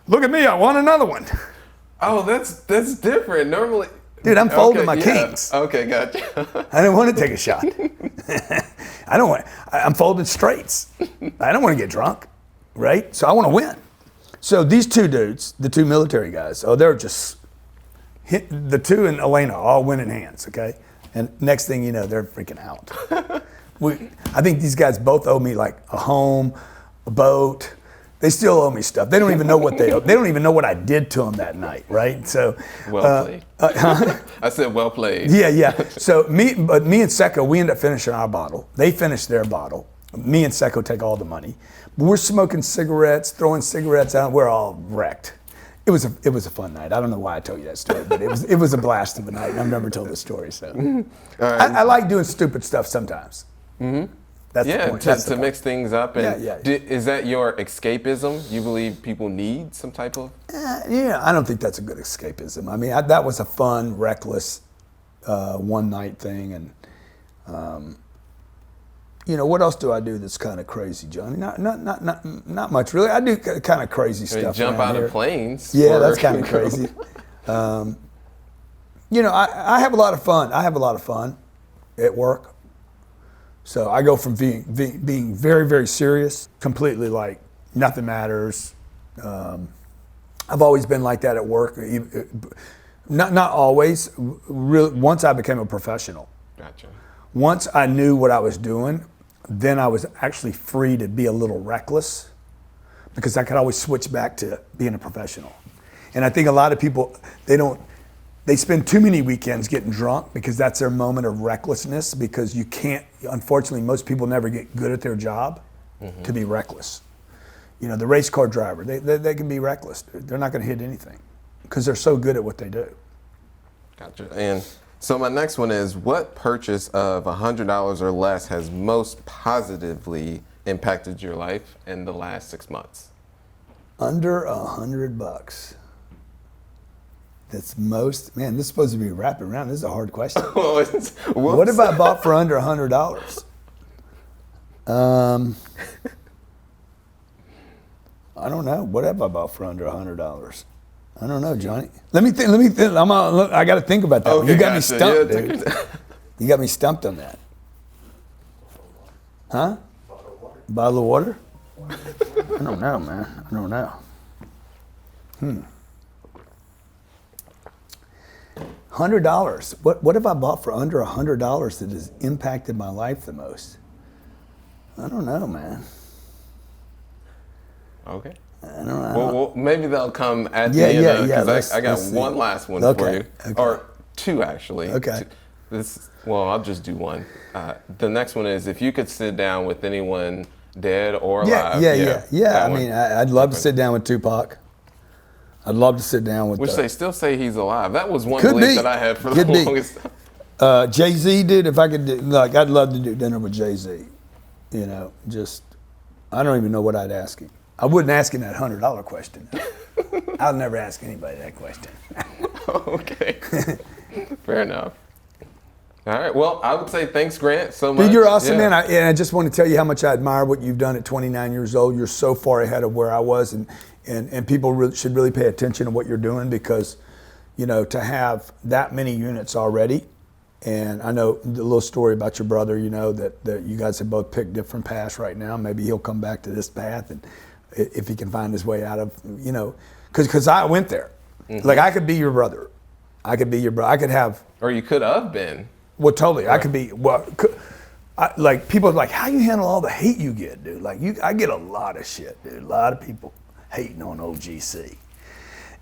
Speaker 2: look at me, I won another one.
Speaker 1: Oh, that's different. Normally,
Speaker 2: Dude, I'm folding my
Speaker 1: yeah.
Speaker 2: kings.
Speaker 1: Okay, gotcha.
Speaker 2: I didn't want to take a shot. I'm folding straights. I don't want to get drunk, right? So I want to win. So these 2 dudes, the 2 military guys, they're just the 2 and Elena all winning hands, okay? And next thing you know, they're freaking out. I think these guys both owe me like a home, a boat. They still owe me stuff. They don't even know what they owe. They don't even know what I did to them that night, right? So
Speaker 1: Well played. I said well played.
Speaker 2: Yeah. So me and Secco, we end up finishing our bottle. They finish their bottle. Me and Secco take all the money. We're smoking cigarettes, throwing cigarettes out. We're all wrecked. It was a fun night. I don't know why I told you that story, but it was a blast of a night. And I've never told this story, so
Speaker 1: Right.
Speaker 2: I like doing stupid stuff sometimes. Mm-hmm. That's the point. That's the
Speaker 1: to
Speaker 2: point.
Speaker 1: mix things up. And
Speaker 2: Yeah.
Speaker 1: Is that your escapism? You believe people need some type of?
Speaker 2: Yeah, I don't think that's a good escapism. I mean, that was a fun, reckless, one night thing, and what else do I do that's kind of crazy, Johnny? Not much really. I do kind of crazy stuff.
Speaker 1: Jump
Speaker 2: around
Speaker 1: out
Speaker 2: here.
Speaker 1: of planes.
Speaker 2: Yeah, that's kind of crazy. I have a lot of fun. I have a lot of fun at work. So I go from being very, very serious, completely like nothing matters. I've always been like that at work. Not always. Really, once I became a professional.
Speaker 1: Gotcha.
Speaker 2: Once I knew what I was doing, then I was actually free to be a little reckless because I could always switch back to being a professional. And I think a lot of people, they spend too many weekends getting drunk because that's their moment of recklessness, because you can't, unfortunately, most people never get good at their job to be reckless. The race car driver, they can be reckless. They're not going to hit anything because they're so good at what they do.
Speaker 1: Gotcha. And so my next one is, what purchase of $100 or less has most positively impacted your life in the last 6 months?
Speaker 2: Under $100. That's most, man, this is supposed to be wrapping around. This is a hard question. What have I bought for under $100? I don't know. What have I bought for under $100? I don't know, Johnny. Let me think. I got to think about that.
Speaker 1: Okay,
Speaker 2: You got me
Speaker 1: gotcha.
Speaker 2: stumped,
Speaker 1: Yeah,
Speaker 2: dude. You got me stumped on that. Huh? Bottle of water? I don't know, man. I don't know. $100. What have I bought for under $100 that has impacted my life the most? I don't know, man.
Speaker 1: Okay.
Speaker 2: I don't know.
Speaker 1: Well, maybe they'll come at the
Speaker 2: Yeah,
Speaker 1: end.
Speaker 2: yeah.
Speaker 1: Because I got
Speaker 2: let's see.
Speaker 1: one last one
Speaker 2: Okay,
Speaker 1: for you.
Speaker 2: okay.
Speaker 1: Or 2, actually.
Speaker 2: Okay.
Speaker 1: I'll just do one. The next one is, if you could sit down with anyone dead or alive.
Speaker 2: Yeah. I mean, I'd love to sit down with Tupac. I'd love to sit down with.
Speaker 1: Which they still say he's alive. That was one
Speaker 2: Could
Speaker 1: belief
Speaker 2: be.
Speaker 1: that I had for
Speaker 2: Could
Speaker 1: the
Speaker 2: be.
Speaker 1: longest time.
Speaker 2: Jay-Z, dude, if I could do, like, I'd love to do dinner with Jay-Z. You know, just, I don't even know what I'd ask him. I wouldn't ask him that $100 question. I'll never ask anybody that question.
Speaker 1: Okay. Fair enough. All right. Well, I would say thanks, Grant, so much.
Speaker 2: Dude, you're awesome,
Speaker 1: Yeah.
Speaker 2: man. And I just want to tell you how much I admire what you've done at 29 years old. You're so far ahead of where I was, and people should really pay attention to what you're doing because, you know, to have that many units already. And I know the little story about your brother, you know, that you guys have both picked different paths right now. Maybe he'll come back to this path, and if he can find his way out of, you know, because I went there. Mm-hmm. Like, I could be your brother. I could be your brother. I could have.
Speaker 1: Or you could have been.
Speaker 2: Well, totally. Right. I could be, like, people are like, how you handle all the hate you get, dude? Like, I get a lot of shit, dude. A lot of people hating on OGC.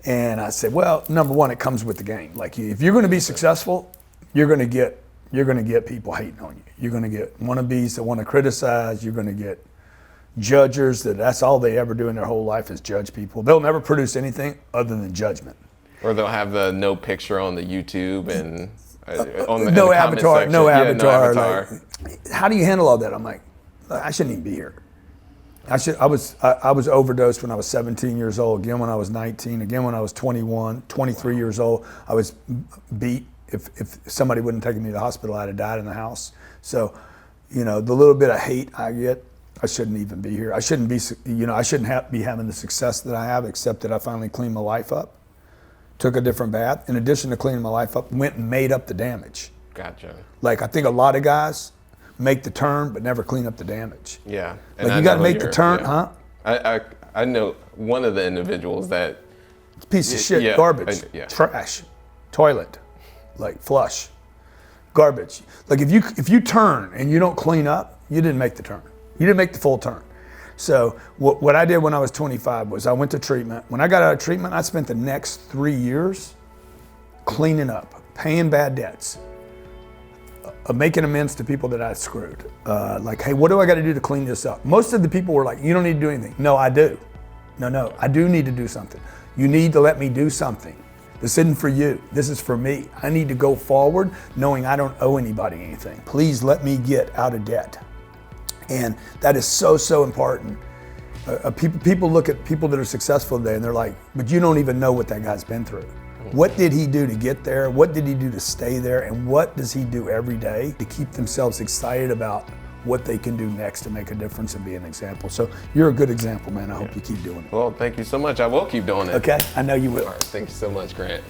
Speaker 2: And I said, well, number one, it comes with the game. Like, if you're going to be successful, you're going to get people hating on you. You're going to get wannabes that want to criticize. You're going to get judgers that's all they ever do in their whole life is judge people. They'll never produce anything other than judgment.
Speaker 1: Or they'll have the no picture on the YouTube and on the
Speaker 2: no
Speaker 1: in the
Speaker 2: avatar,
Speaker 1: comment
Speaker 2: no
Speaker 1: section.
Speaker 2: avatar.
Speaker 1: No avatar.
Speaker 2: Like, how do you handle all that? I'm like, I shouldn't even be here. I was overdosed when I was 17 years old. Again when I was 19. Again when I was 21, 23 years old. I was beat. If somebody wouldn't take me to the hospital, I'd have died in the house. So, you know, the little bit of hate I get, I shouldn't even be here. I shouldn't be, you know, I shouldn't be having the success that I have, except that I finally cleaned my life up, took a different path. In addition to cleaning my life up, went and made up the damage.
Speaker 1: Gotcha.
Speaker 2: Like, I think a lot of guys make the turn but never clean up the damage.
Speaker 1: Yeah.
Speaker 2: Like, you got to make the turn, huh?
Speaker 1: I know one of the individuals that.
Speaker 2: Piece of shit,
Speaker 1: yeah,
Speaker 2: garbage, trash, toilet, like flush, garbage. Like, if you turn and you don't clean up, you didn't make the turn. You didn't make the full turn. So what I did when I was 25 was I went to treatment. When I got out of treatment, I spent the next 3 years cleaning up, paying bad debts, making amends to people that I screwed. Like, hey, what do I got to do to clean this up? Most of the people were like, you don't need to do anything. No, I do. No, I do need to do something. You need to let me do something. This isn't for you. This is for me. I need to go forward knowing I don't owe anybody anything. Please let me get out of debt. And that is so important. People look at people that are successful today and they're like, but you don't even know what that guy's been through. What did he do to get there? What did he do to stay there? And what does he do every day to keep themselves excited about what they can do next to make a difference and be an example? So you're a good example, man. I hope you keep doing it.
Speaker 1: Well, thank you so much. I will keep doing it.
Speaker 2: Okay, I know you will.
Speaker 1: All right, thank you so much, Grant.